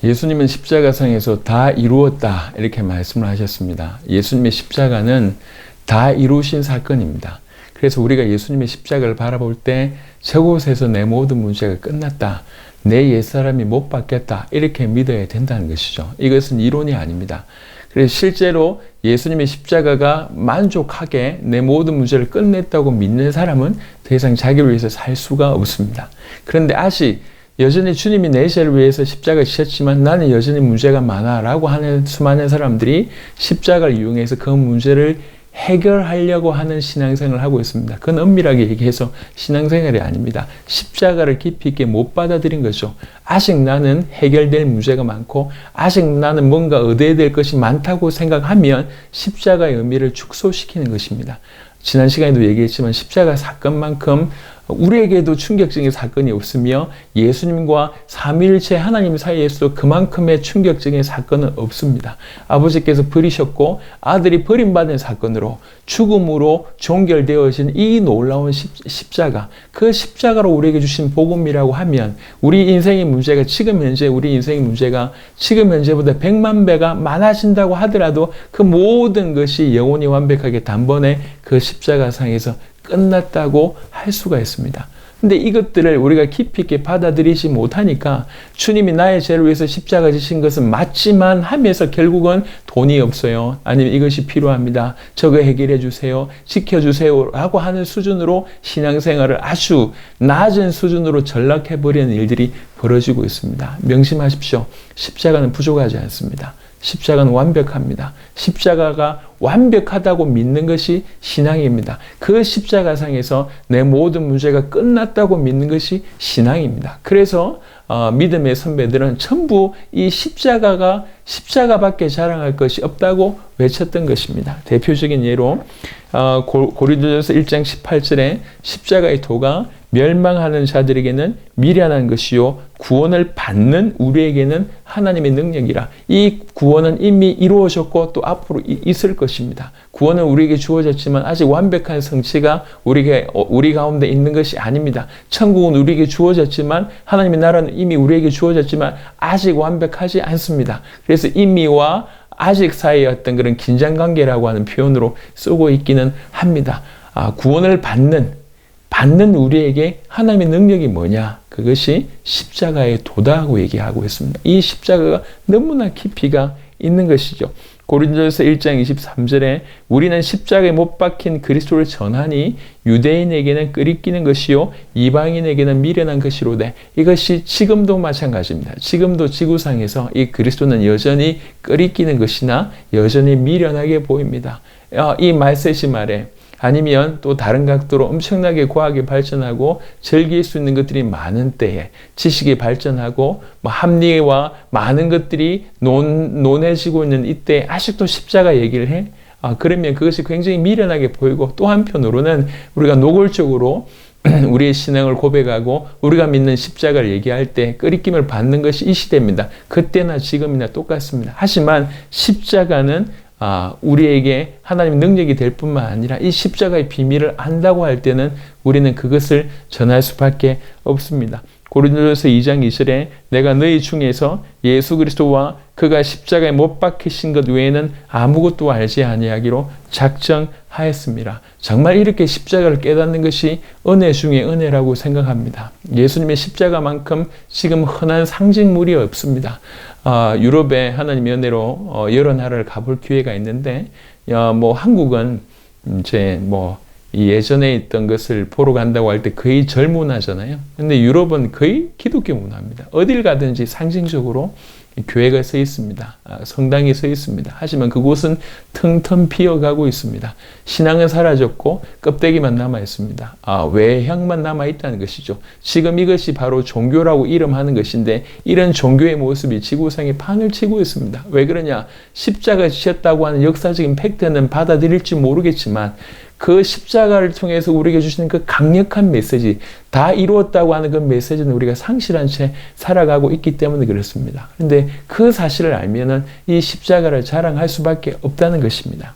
예수님은 십자가상에서 다 이루었다 이렇게 말씀을 하셨습니다. 예수님의 십자가는 다 이루신 사건입니다. 그래서 우리가 예수님의 십자가를 바라볼 때 저곳에서 내 모든 문제가 끝났다. 내 옛사람이 못 받겠다. 이렇게 믿어야 된다는 것이죠. 이것은 이론이 아닙니다. 그래서 실제로 예수님의 십자가가 만족하게 내 모든 문제를 끝냈다고 믿는 사람은 더 이상 자기를 위해서 살 수가 없습니다. 그런데 아직 여전히 주님이 내 죄를 위해서 십자가를 지셨지만 나는 여전히 문제가 많아 라고 하는 수많은 사람들이 십자가를 이용해서 그 문제를 해결하려고 하는 신앙생활을 하고 있습니다. 그건 엄밀하게 얘기해서 신앙생활이 아닙니다. 십자가를 깊이 있게 못 받아들인 거죠. 아직 나는 해결될 문제가 많고 아직 나는 뭔가 얻어야 될 것이 많다고 생각하면 십자가의 의미를 축소시키는 것입니다. 지난 시간에도 얘기했지만 십자가 사건만큼 우리에게도 충격적인 사건이 없으며 예수님과 삼위일체 하나님 사이에서도 그만큼의 충격적인 사건은 없습니다. 아버지께서 버리셨고 아들이 버림받은 사건으로 죽음으로 종결되어진 이 놀라운 십자가, 그 십자가로 우리에게 주신 복음이라고 하면 우리 인생의 문제가 지금 현재보다 100만 배가 많아진다고 하더라도 그 모든 것이 영원히 완벽하게 단번에 그 십자가상에서 끝났다고 할 수가 있습니다. 근데 이것들을 우리가 깊이 있게 받아들이지 못하니까 주님이 나의 죄를 위해서 십자가 지신 것은 맞지만 하면서 결국은 돈이 없어요. 아니면 이것이 필요합니다. 저거 해결해 주세요. 지켜주세요. 라고 하는 수준으로 신앙생활을 아주 낮은 수준으로 전락해버리는 일들이 벌어지고 있습니다. 명심하십시오. 십자가는 부족하지 않습니다. 십자가는 완벽합니다. 십자가가 완벽하다고 믿는 것이 신앙입니다. 그 십자가상에서 내 모든 문제가 끝났다고 믿는 것이 신앙입니다. 그래서 믿음의 선배들은 전부 이 십자가밖에 자랑할 것이 없다고 외쳤던 것입니다. 대표적인 예로 고린도전서 1장 18절에 십자가의 도가 멸망하는 자들에게는 미련한 것이요 구원을 받는 우리에게는 하나님의 능력이라. 이 구원은 이미 이루어졌고 또 앞으로 있을 것입니다. 구원은 우리에게 주어졌지만 아직 완벽한 성취가 우리 가운데 있는 것이 아닙니다. 천국은 우리에게 주어졌지만 하나님의 나라는 이미 우리에게 주어졌지만 아직 완벽하지 않습니다. 그래서 이미와 아직 사이의 어떤 그런 긴장관계라고 하는 표현으로 쓰고 있기는 합니다. 구원을 받는 우리에게 하나님의 능력이 뭐냐? 그것이 십자가의 도다하고 얘기하고 있습니다. 이 십자가가 너무나 깊이가 있는 것이죠. 고린도전서 1장 23절에 우리는 십자가에 못 박힌 그리스도를 전하니 유대인에게는 끄리끼는 것이요 이방인에게는 미련한 것이로되. 이것이 지금도 마찬가지입니다. 지금도 지구상에서 이 그리스도는 여전히 끄리끼는 것이나 여전히 미련하게 보입니다. 이 말세시 말에 아니면 또 다른 각도로 엄청나게 과학이 발전하고 즐길 수 있는 것들이 많은 때에 지식이 발전하고 합리와 많은 것들이 논해지고 있는 이때 아직도 십자가 얘기를 해? 그러면 그것이 굉장히 미련하게 보이고 또 한편으로는 우리가 노골적으로 우리의 신앙을 고백하고 우리가 믿는 십자가를 얘기할 때 끄리낌을 받는 것이 이 시대입니다. 그때나 지금이나 똑같습니다. 하지만 십자가는 우리에게 하나님의 능력이 될 뿐만 아니라 이 십자가의 비밀을 안다고 할 때는 우리는 그것을 전할 수밖에 없습니다. 고린도전서 2장 2절에 내가 너희 중에서 예수 그리스도와 그가 십자가에 못 박히신 것 외에는 아무것도 알지 아니하기로 작정하였습니다. 정말 이렇게 십자가를 깨닫는 것이 은혜 중에 은혜라고 생각합니다. 예수님의 십자가만큼 지금 흔한 상징물이 없습니다. 유럽에 하나님의 은혜로 여러 나라를 가볼 기회가 있는데 한국은 이제 예전에 있던 것을 보러 간다고 할 때 거의 절 문화잖아요. 근데 유럽은 거의 기독교 문화입니다. 어딜 가든지 상징적으로 교회가 서 있습니다. 성당이 서 있습니다. 하지만 그곳은 텅텅 비어가고 있습니다. 신앙은 사라졌고 껍데기만 남아 있습니다. 외향만 남아 있다는 것이죠. 지금 이것이 바로 종교라고 이름하는 것인데 이런 종교의 모습이 지구상에 판을 치고 있습니다. 왜 그러냐? 십자가 지셨다고 하는 역사적인 팩트는 받아들일지 모르겠지만 그 십자가를 통해서 우리에게 주시는 그 강력한 메시지, 다 이루었다고 하는 그 메시지는 우리가 상실한 채 살아가고 있기 때문에 그렇습니다. 그런데 그 사실을 알면은 이 십자가를 자랑할 수밖에 없다는 것입니다.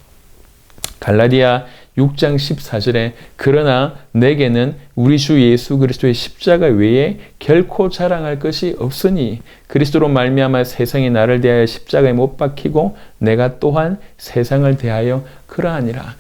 갈라디아 6장 14절에 그러나 내게는 우리 주 예수 그리스도의 십자가 외에 결코 자랑할 것이 없으니 그리스도로 말미암아 세상이 나를 대하여 십자가에 못 박히고 내가 또한 세상을 대하여 그러하니라.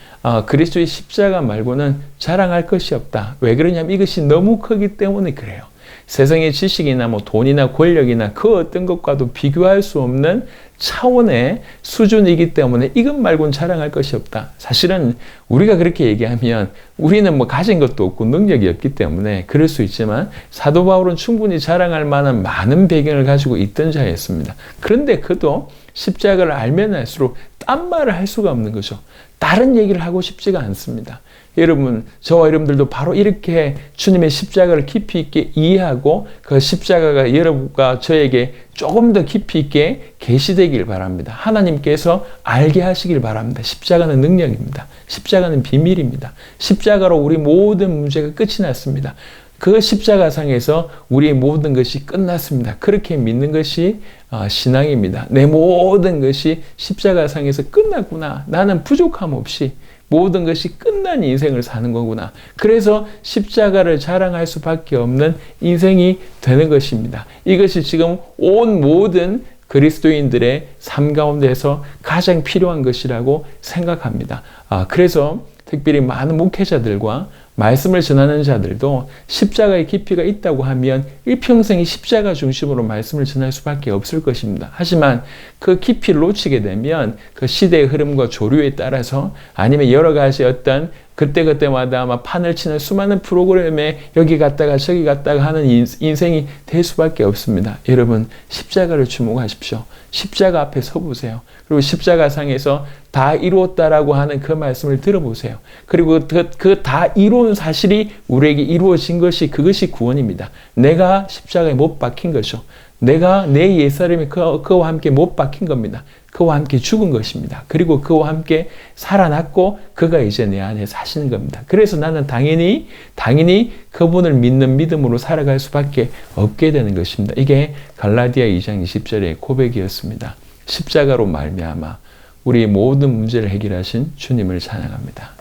그리스도의 십자가 말고는 자랑할 것이 없다. 왜 그러냐면 이것이 너무 크기 때문에 그래요. 세상의 지식이나 돈이나 권력이나 그 어떤 것과도 비교할 수 없는 차원의 수준이기 때문에 이것 말고는 자랑할 것이 없다. 사실은 우리가 그렇게 얘기하면 우리는 가진 것도 없고 능력이 없기 때문에 그럴 수 있지만 사도 바울은 충분히 자랑할 만한 많은 배경을 가지고 있던 자였습니다. 그런데 그도 십자가를 알면 알수록 딴 말을 할 수가 없는 거죠. 다른 얘기를 하고 싶지가 않습니다. 여러분, 저와 여러분들도 바로 이렇게 주님의 십자가를 깊이 있게 이해하고 그 십자가가 여러분과 저에게 조금 더 깊이 있게 계시되길 바랍니다. 하나님께서 알게 하시길 바랍니다. 십자가는 능력입니다. 십자가는 비밀입니다. 십자가로 우리 모든 문제가 끝이 났습니다. 그 십자가상에서 우리의 모든 것이 끝났습니다. 그렇게 믿는 것이 신앙입니다. 내 모든 것이 십자가상에서 끝났구나. 나는 부족함 없이 모든 것이 끝난 인생을 사는 거구나. 그래서 십자가를 자랑할 수밖에 없는 인생이 되는 것입니다. 이것이 지금 온 모든 그리스도인들의 삶 가운데서 가장 필요한 것이라고 생각합니다. 그래서 특별히 많은 목회자들과 말씀을 전하는 자들도 십자가의 깊이가 있다고 하면 일평생이 십자가 중심으로 말씀을 전할 수밖에 없을 것입니다. 하지만 그 깊이를 놓치게 되면 그 시대의 흐름과 조류에 따라서 아니면 여러 가지 어떤 그때그때마다 판을 치는 수많은 프로그램에 여기 갔다가 저기 갔다가 하는 인생이 될 수밖에 없습니다. 여러분, 십자가를 주목하십시오. 십자가 앞에 서보세요. 그리고 십자가상에서 다 이루었다라고 하는 그 말씀을 들어보세요. 그리고 그 다 이룬 사실이 우리에게 이루어진 것이 그것이 구원입니다. 내가 십자가에 못 박힌 것이죠. 내가 내 옛사람이 그와 함께 못 박힌 겁니다. 그와 함께 죽은 것입니다. 그리고 그와 함께 살아났고 그가 이제 내 안에 사시는 겁니다. 그래서 나는 당연히 그분을 믿는 믿음으로 살아갈 수밖에 없게 되는 것입니다. 이게 갈라디아 2장 20절의 고백이었습니다. 십자가로 말미암아 우리의 모든 문제를 해결하신 주님을 찬양합니다.